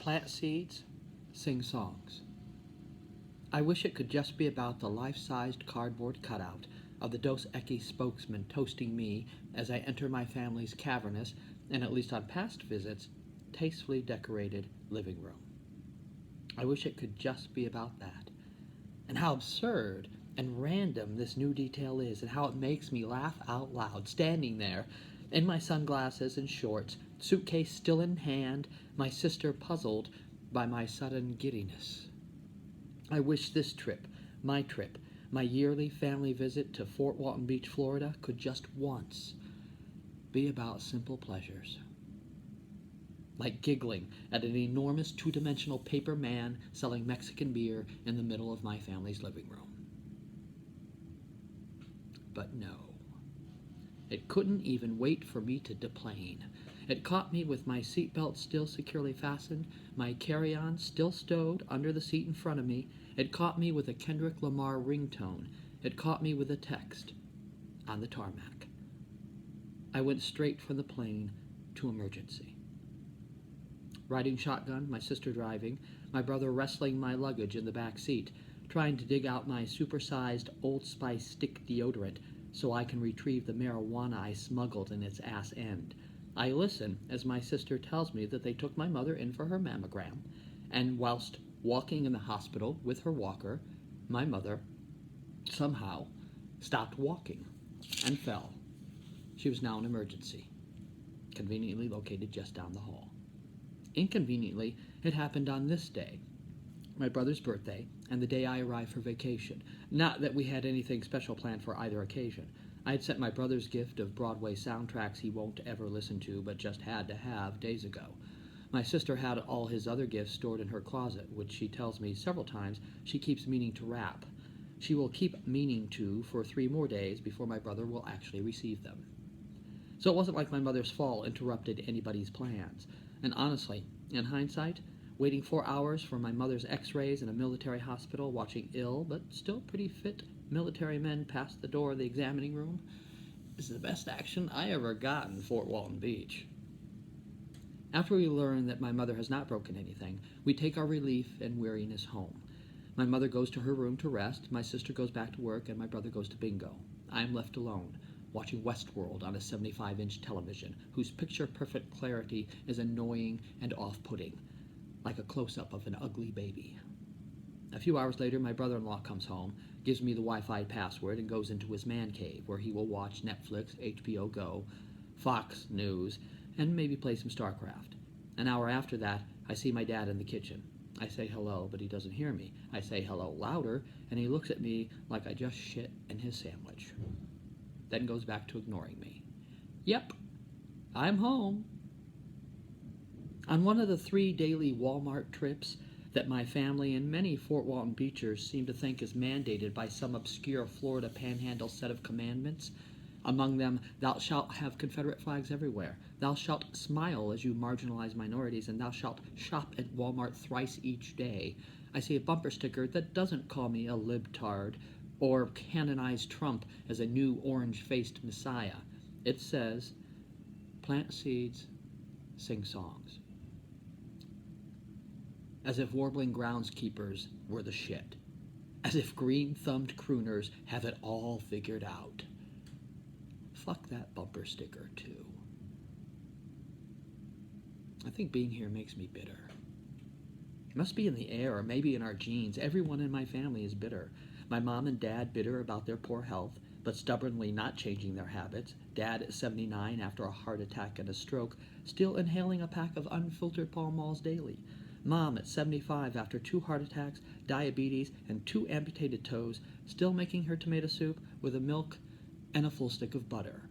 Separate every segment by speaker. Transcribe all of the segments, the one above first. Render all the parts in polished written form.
Speaker 1: Plant seeds, sing songs. I wish it could just be about the life-sized cardboard cutout of the Dos Equis spokesman toasting me as I enter my family's cavernous, and at least on past visits, tastefully decorated living room. I wish it could just be about that. And how absurd and random this new detail is, and how it makes me laugh out loud, standing there, in my sunglasses and shorts, suitcase still in hand, my sister puzzled by my sudden giddiness. I wish this trip, my yearly family visit to Fort Walton Beach, Florida, could just once be about simple pleasures. Like giggling at an enormous two-dimensional paper man selling Mexican beer in the middle of my family's living room. But no. It couldn't even wait for me to deplane. It caught me with my seatbelt still securely fastened, my carry-on still stowed under the seat in front of me. It caught me with a Kendrick Lamar ringtone. It caught me with a text on the tarmac. I went straight from the plane to emergency. Riding shotgun, my sister driving, my brother wrestling my luggage in the back seat, trying to dig out my supersized Old Spice stick deodorant so I can retrieve the marijuana I smuggled in its ass end. I listen as my sister tells me that they took my mother in for her mammogram, and whilst walking in the hospital with her walker, my mother somehow stopped walking and fell. She was now in emergency, conveniently located just down the hall. Inconveniently, it happened on this day, my brother's birthday, and the day I arrived for vacation. Not that we had anything special planned for either occasion. I had sent my brother's gift of Broadway soundtracks he won't ever listen to but just had to have days ago. My sister had all his other gifts stored in her closet, which she tells me several times she keeps meaning to wrap. She will keep meaning to for 3 more days before my brother will actually receive them. So it wasn't like my mother's fall interrupted anybody's plans. And honestly, in hindsight, waiting 4 hours for my mother's x-rays in a military hospital, watching ill but still pretty fit military men pass the door of the examining room, is the best action I ever got in Fort Walton Beach. After we learn that my mother has not broken anything, we take our relief and weariness home. My mother goes to her room to rest, my sister goes back to work, and my brother goes to bingo. I am left alone, watching Westworld on a 75-inch television, whose picture-perfect clarity is annoying and off-putting, like a close-up of an ugly baby. A few hours later, my brother-in-law comes home, gives me the Wi-Fi password, and goes into his man cave, where he will watch Netflix, HBO Go, Fox News, and maybe play some StarCraft. An hour after that, I see my dad in the kitchen. I say hello, but he doesn't hear me. I say hello louder, and he looks at me like I just shit in his sandwich. Then goes back to ignoring me. Yep, I'm home. On one of the 3 daily Walmart trips that my family and many Fort Walton Beachers seem to think is mandated by some obscure Florida panhandle set of commandments, among them, thou shalt have Confederate flags everywhere, thou shalt smile as you marginalize minorities, and thou shalt shop at Walmart thrice each day, I see a bumper sticker that doesn't call me a libtard or canonize Trump as a new orange-faced messiah. It says, plant seeds, sing songs. As if warbling groundskeepers were the shit. As if green-thumbed crooners have it all figured out. Fuck that bumper sticker, too. I think being here makes me bitter. It must be in the air, or maybe in our genes. Everyone in my family is bitter. My mom and dad bitter about their poor health, but stubbornly not changing their habits. Dad at 79 after a heart attack and a stroke, still inhaling a pack of unfiltered Pall Malls daily. Mom at 75 after 2 heart attacks, diabetes, and 2 amputated toes, still making her tomato soup with a milk and a full stick of butter.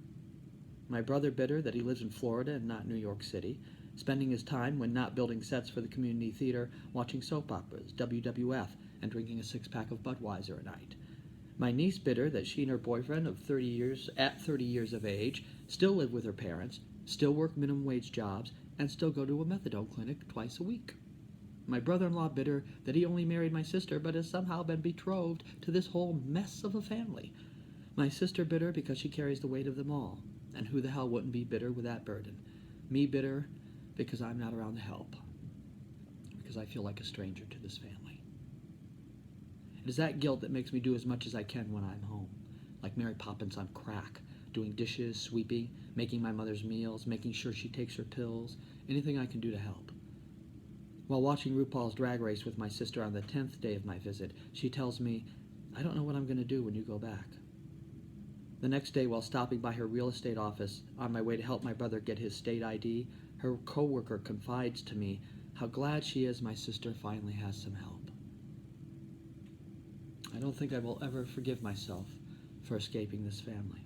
Speaker 1: My brother bitter that he lives in Florida and not New York City, spending his time, when not building sets for the community theater, watching soap operas, WWF, and drinking a 6-pack of Budweiser a night. My niece bitter that she and her boyfriend of 30 years of age still live with her parents, still work minimum wage jobs, and still go to a methadone clinic twice a week. My brother-in-law bitter that he only married my sister but has somehow been betrothed to this whole mess of a family. My sister bitter because she carries the weight of them all. And who the hell wouldn't be bitter with that burden? Me bitter because I'm not around to help. because I feel like a stranger to this family. It is that guilt that makes me do as much as I can when I'm home, like Mary Poppins on crack, doing dishes, sweeping, making my mother's meals, making sure she takes her pills, anything I can do to help. While watching RuPaul's Drag Race with my sister on the 10th day of my visit, she tells me, "I don't know what I'm going to do when you go back." The next day, while stopping by her real estate office on my way to help my brother get his state ID, her coworker confides to me how glad she is my sister finally has some help. I don't think I will ever forgive myself for escaping this family,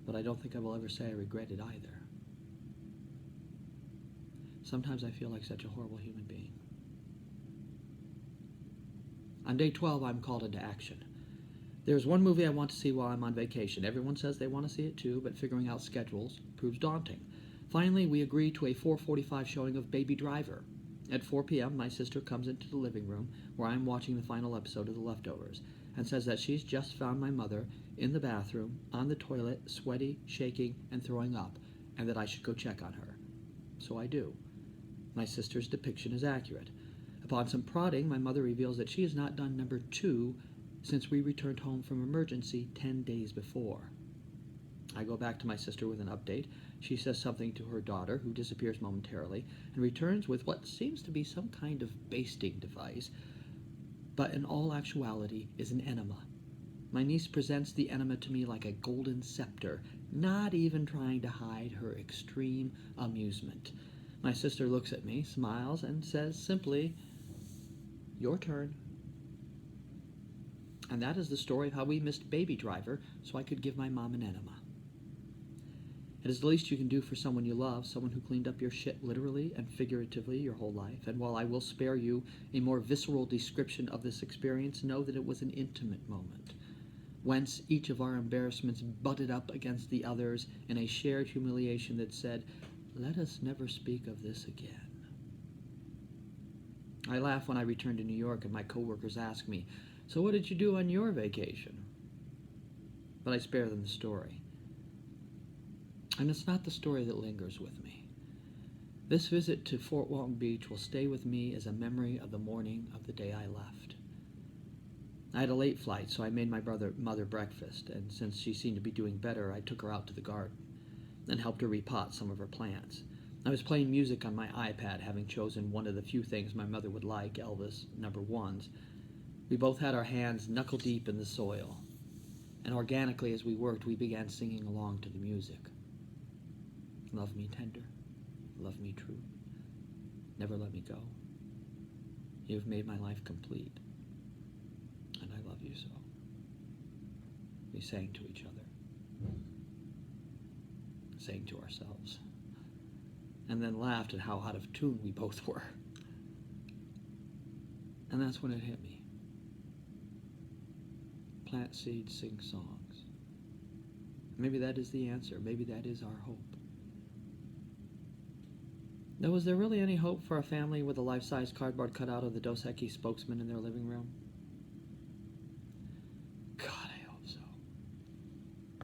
Speaker 1: but I don't think I will ever say I regret it either. Sometimes I feel like such a horrible human being. On day 12, I'm called into action. There's one movie I want to see while I'm on vacation. Everyone says they want to see it too, but figuring out schedules proves daunting. Finally, we agree to a 4:45 showing of Baby Driver. At 4 p.m., my sister comes into the living room where I'm watching the final episode of The Leftovers and says that she's just found my mother in the bathroom, on the toilet, sweaty, shaking, and throwing up, and that I should go check on her. So I do. My sister's depiction is accurate. Upon some prodding, my mother reveals that she has not done number 2 since we returned home from emergency 10 days before. I go back to my sister with an update. She says something to her daughter, who disappears momentarily, and returns with what seems to be some kind of basting device, but in all actuality is an enema. My niece presents the enema to me like a golden scepter, not even trying to hide her extreme amusement. My sister looks at me, smiles, and says simply, "Your turn." And that is the story of how we missed Baby Driver so I could give my mom an enema. It is the least you can do for someone you love, someone who cleaned up your shit literally and figuratively your whole life. And while I will spare you a more visceral description of this experience, know that it was an intimate moment, whence each of our embarrassments butted up against the others in a shared humiliation that said, "Let us never speak of this again." I laugh when I return to New York and my coworkers ask me, "So what did you do on your vacation?" But I spare them the story. And it's not the story that lingers with me. This visit to Fort Walton Beach will stay with me as a memory of the morning of the day I left. I had a late flight, so I made my mother breakfast, and since she seemed to be doing better, I took her out to the garden and helped her repot some of her plants. I was playing music on my iPad, having chosen one of the few things my mother would like, Elvis #1s. We both had our hands knuckle-deep in the soil, and organically as we worked, we began singing along to the music. Love me tender, love me true, never let me go. You have made my life complete, and I love you so. We sang to each other, sang to ourselves, and then laughed at how out of tune we both were. And that's when it hit me. Plant seeds, sing songs. Maybe that is the answer. Maybe that is our hope. Now, was there really any hope for a family with a life-size cardboard cutout of the Dos Equis spokesman in their living room?